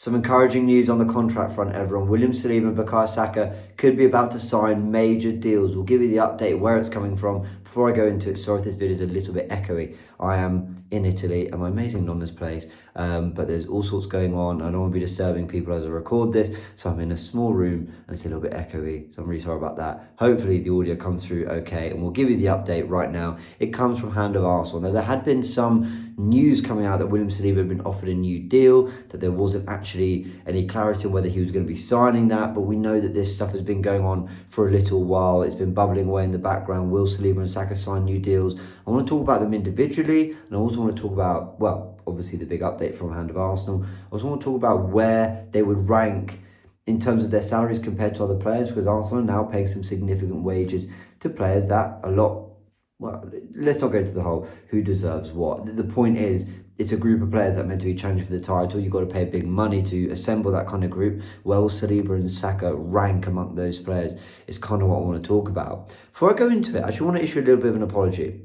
Some encouraging news on the contract front, everyone. William Saliba and Saka Saka could be about to sign major deals. We'll give you the update where it's coming from. Before I go into it, sorry if this video is a little bit echoey. I am in Italy at my amazing nonna's place, but there's all sorts going on. I don't want to be disturbing people as I record this, so I'm in a small room and it's a little bit echoey, so I'm really sorry about that. Hopefully the audio comes through okay, and we'll give you the update right now. It comes from Hand of Arsenal. Now, there had been some news coming out that William Saliba had been offered a new deal, that there wasn't actually any clarity on whether he was going to be signing that, but we know that this stuff has been going on for a little while. It's been bubbling away in the background. Will Saliba and Saka sign new deals? I want to talk about them individually, and I also want to talk about, well, obviously the big update from Hand of Arsenal. I also want to talk about where they would rank in terms of their salaries compared to other players, because Arsenal are now paying some significant wages to players that a lot, well, let's not go into the whole who deserves what. The point is, it's a group of players that are meant to be challenging for the title. You've got to pay big money to assemble that kind of group. Well, Saliba and Saka rank among those players. It's kind of what I want to talk about. Before I go into it, I actually want to issue a little bit of an apology.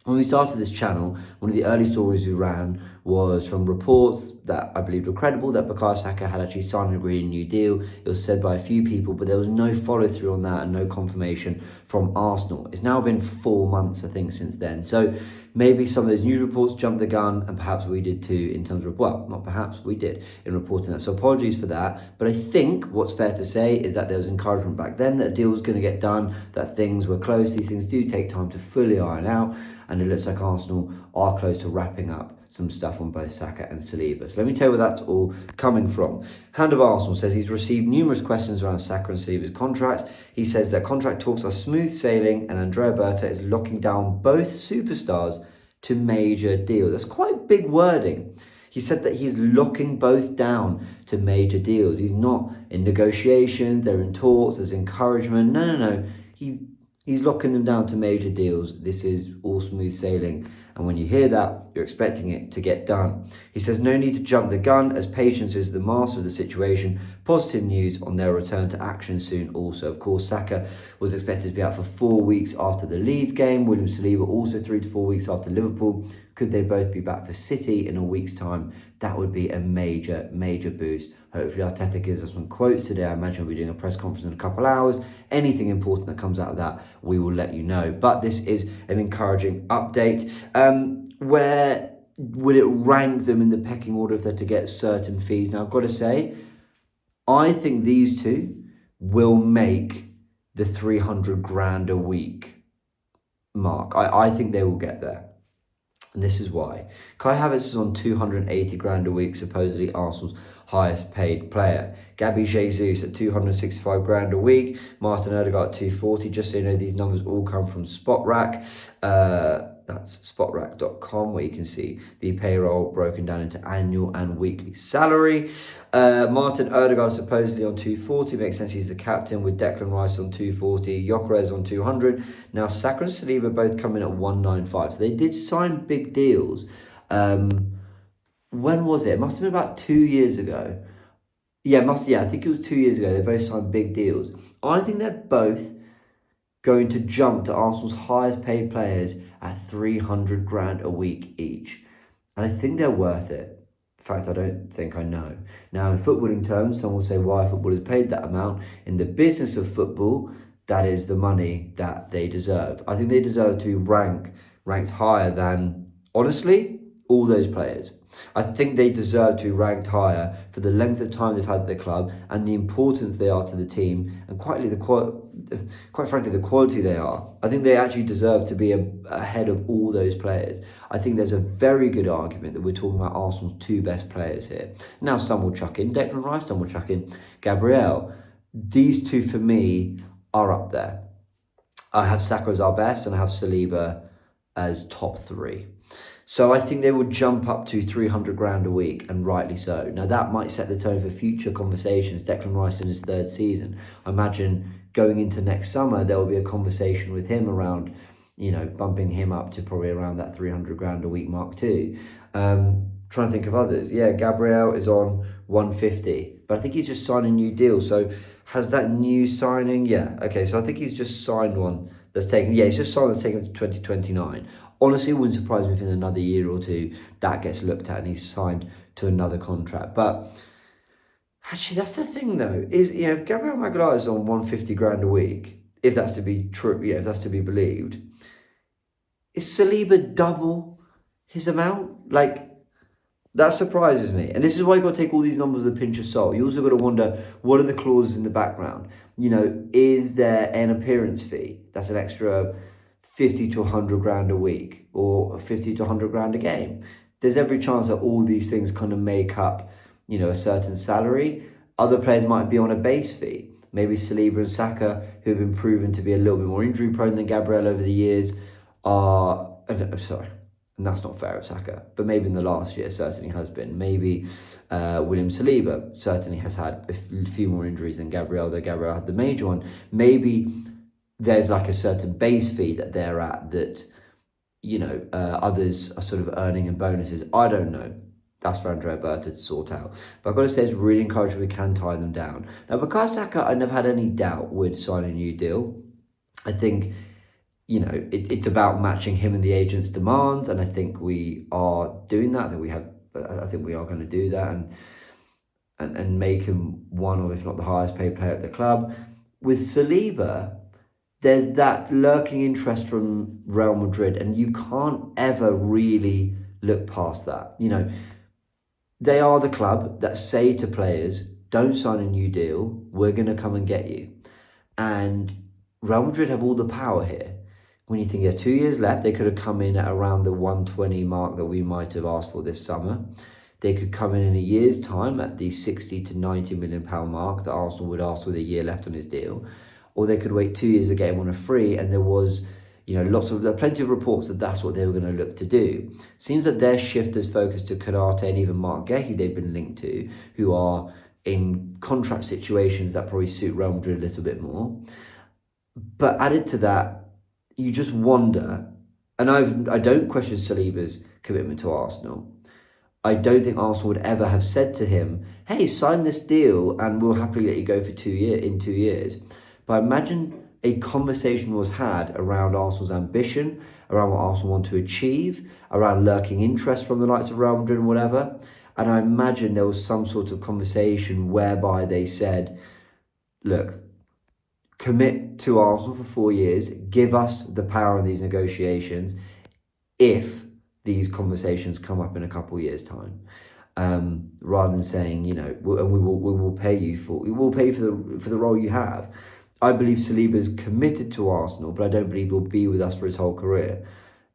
When we started this channel, one of the early stories we ran was from reports that I believed were credible that Bukayo Saka had actually signed and agreed a new deal. It was said by a few people, but there was no follow through on that and no confirmation from Arsenal. It's now been 4 months, I think, since then. So maybe some of those news reports jumped the gun, and perhaps we did too in terms of, well, not perhaps, we did in reporting that. So apologies for that. But I think what's fair to say is that there was encouragement back then that a deal was going to get done, that things were close. These things do take time to fully iron out. And it looks like Arsenal are close to wrapping up some stuff on both Saka and Saliba. So let me tell you where that's all coming from. Hand of Arsenal says he's received numerous questions around Saka and Saliba's contracts. He says that contract talks are smooth sailing and Andrea Berta is locking down both superstars to major deals. That's quite big wording. He said that he's locking both down to major deals. He's not in negotiations, they're in talks, there's encouragement. No. He's locking them down to major deals. This is all smooth sailing. And when you hear that, you're expecting it to get done. He says no need to jump the gun, as patience is the master of the situation. Positive news on their return to action soon also. Of course, Saka was expected to be out for 4 weeks after the Leeds game. William Saliba also 3 to 4 weeks after Liverpool. Could they both be back for City in a week's time? That would be a major, major boost. Hopefully Arteta gives us some quotes today. I imagine we'll be doing a press conference in a couple of hours. Anything important that comes out of that, we will let you know. But this is an encouraging update. Where would it rank them in the pecking order if they're to get certain fees? Now, I've got to say, I think these two will make the 300 grand a week mark. I think they will get there. And this is why. Kai Havertz is on 280 grand a week, supposedly Arsenal's highest paid player. Gabby Jesus at 265 grand a week. Martin Odegaard at 240. Just so you know, these numbers all come from SpotRack. That's spotrack.com, where you can see the payroll broken down into annual and weekly salary. Martin Odegaard supposedly on 240. Makes sense, he's the captain, with Declan Rice on 240. Gyökeres on 200. Now, Saka and Saliba both come in at 195. So they did sign big deals. When was it? It must have been about 2 years ago. I think it was 2 years ago. They both signed big deals. I think they're both going to jump to Arsenal's highest paid players at 300 grand a week each. And I think they're worth it. In fact, I don't think I know. Now, in footballing terms, some will say why football is paid that amount. In the business of football, that is the money that they deserve. I think they deserve to be ranked higher than, honestly, all those players. I think they deserve to be ranked higher for the length of time they've had at the club and the importance they are to the team, and quite frankly, the quality they are. I think they actually deserve to be ahead of all those players. I think there's a very good argument that we're talking about Arsenal's two best players here. Now, some will chuck in Declan Rice, some will chuck in Gabriel. These two, for me, are up there. I have Saka as our best, and I have Saliba as top 3. So I think they will jump up to 300 grand a week, and rightly so. Now, that might set the tone for future conversations. Declan Rice in his 3rd season. I imagine going into next summer, there will be a conversation with him around, bumping him up to probably around that 300 grand a week mark too. Trying to think of others. Yeah, Gabriel is on 150, but I think he's just signed a new deal. So has that new signing? Yeah, okay. So I think he's just signed one that's taken. Yeah, he's just signed that's taken to 2029. Honestly, it wouldn't surprise me if in another year or two that gets looked at and he's signed to another contract. But Actually, that's the thing though, is, if Gabriel Magalhaes is on 150 grand a week, if that's to be true, if that's to be believed, is Saliba double his amount? Like, that surprises me. And this is why you've got to take all these numbers with a pinch of salt. You also got to wonder, what are the clauses in the background? Is there an appearance fee? That's an extra 50 to 100 grand a week, or 50 to 100 grand a game. There's every chance that all these things kind of make up, a certain salary. Other players might be on a base fee. Maybe Saliba and Saka, who have been proven to be a little bit more injury prone than Gabriel over the years, are, sorry, and that's not fair of Saka, but maybe in the last year certainly has been. Maybe William Saliba certainly has had a few more injuries than Gabriel, though Gabriel had the major one. Maybe there's like a certain base fee that they're at that, others are sort of earning in bonuses. I don't know. That's for Andrea Berta to sort out. But I've got to say, it's really encouraging we can tie them down. Now, because Saka, I never had any doubt would sign a new deal. I think, it's about matching him and the agent's demands, and I think we are doing that. I think we are going to do that and make him one of, if not the highest paid player at the club. With Saliba, there's that lurking interest from Real Madrid, and you can't ever really look past that. They are the club that say to players, don't sign a new deal, we're going to come and get you. And Real Madrid have all the power here. When you think there's 2 years left, they could have come in at around the 120 mark that we might have asked for this summer. They could come in a year's time at the 60 to 90 million pound mark that Arsenal would ask with a year left on his deal. Or they could wait 2 years to get him on a free, and there was, there are plenty of reports that that's what they were going to look to do. Seems that their shift has focused to Konate and even Mark Gehi they've been linked to, who are in contract situations that probably suit Real Madrid a little bit more. But added to that, you just wonder, and I don't question Saliba's commitment to Arsenal. I don't think Arsenal would ever have said to him, hey, sign this deal and we'll happily let you go for 2 years. But imagine a conversation was had around Arsenal's ambition, around what Arsenal want to achieve, around lurking interest from the likes of Real Madrid and whatever. And I imagine there was some sort of conversation whereby they said, look, commit to Arsenal for 4 years, give us the power in these negotiations if these conversations come up in a couple of years' time. Rather than saying, and we will pay you for the role you have. I believe Saliba is committed to Arsenal, but I don't believe he'll be with us for his whole career.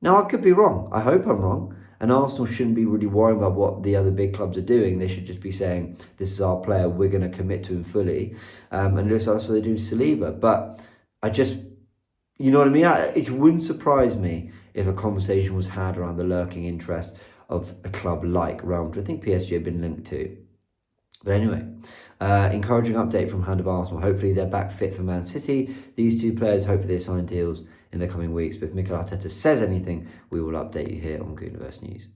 Now, I could be wrong. I hope I'm wrong. And Arsenal shouldn't be really worrying about what the other big clubs are doing. They should just be saying, this is our player, we're going to commit to him fully. And it looks like that's what they do with Saliba. But I just, you know what I mean? It wouldn't surprise me if a conversation was had around the lurking interest of a club like Real Madrid. I think PSG have been linked to. But anyway, encouraging update from Hand of Arsenal. Hopefully they're back fit for Man City. These two players, hopefully they sign deals in the coming weeks. But if Mikel Arteta says anything, we will update you here on Goonerverse News.